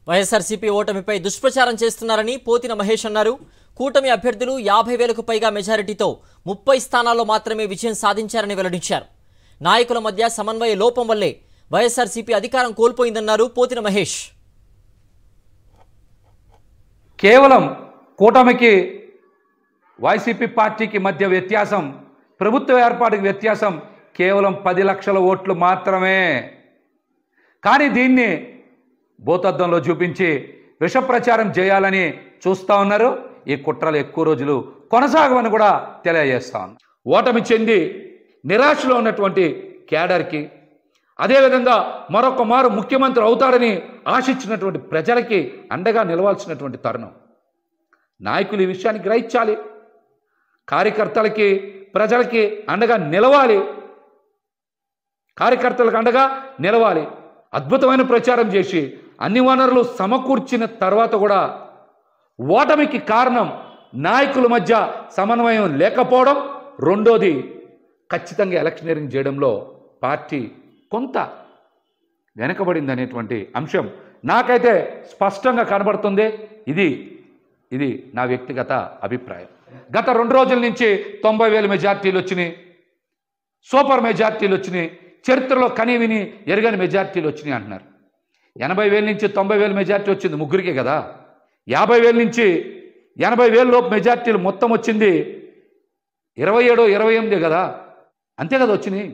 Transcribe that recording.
వైఎస్ఆర్సీపీ ఓటమిపై దుష్ప్రచారం చేస్తున్నారని పోతిన మహేష్ అన్నారు. కూటమి అభ్యర్థులు 50,000కు పైగా మెజారిటీతో 30 స్థానాల్లో మాత్రమే విజయం సాధించారని వెల్లడించారు. నాయకుల మధ్య సమన్వయ లోపం వల్లే వైఎస్ఆర్సీపీ అధికారం కోల్పోయిందన్నారు పోతిన మహేష్. కేవలం కూటమికి వైసీపీ పార్టీకి మధ్య వ్యత్యాసం, ప్రభుత్వ ఏర్పాటుకి వ్యత్యాసం కేవలం 10 లక్షల ఓట్లు మాత్రమే. కానీ దీన్ని భూతద్దంలో చూపించి విష ప్రచారం చేయాలని చూస్తూ ఉన్నారు. ఈ కుట్రలు ఎక్కువ రోజులు కొనసాగమని కూడా తెలియజేస్తా ఉన్నారు. ఓటమి చెంది నిరాశలో ఉన్నటువంటి క్యాడర్కి, అదేవిధంగా మరొక మారు ముఖ్యమంత్రి అవుతాడని ఆశించినటువంటి ప్రజలకి అండగా నిలవాల్సినటువంటి తరుణం. నాయకులు ఈ విషయాన్ని గ్రహించాలి. కార్యకర్తలకి, ప్రజలకి అండగా నిలవాలి. కార్యకర్తలకు అండగా నిలవాలి. అద్భుతమైన ప్రచారం చేసి అన్ని వనరులు సమకూర్చిన తర్వాత కూడా ఓటమికి కారణం నాయకుల మధ్య సమన్వయం లేకపోవడం. రెండోది, ఖచ్చితంగా ఎలక్షనీరింగ్ చేయడంలో పార్టీ కొంత వెనకబడింది అనేటువంటి అంశం నాకైతే స్పష్టంగా కనబడుతుంది. ఇది నా వ్యక్తిగత అభిప్రాయం. గత 2 రోజుల నుంచి 90,000 మెజార్టీలు వచ్చినాయి, సూపర్ మెజార్టీలు వచ్చినాయి, చరిత్రలో కనీవిని ఎరగని మెజార్టీలు వచ్చినాయి అంటున్నారు. 80,000 నుంచి 90,000 మెజార్టీ వచ్చింది ముగ్గురికే కదా. 50,000 నుంచి 80,000 లోపు మెజార్టీలు మొత్తం వచ్చింది 27, 28 కదా. అంతే కదా వచ్చినాయి.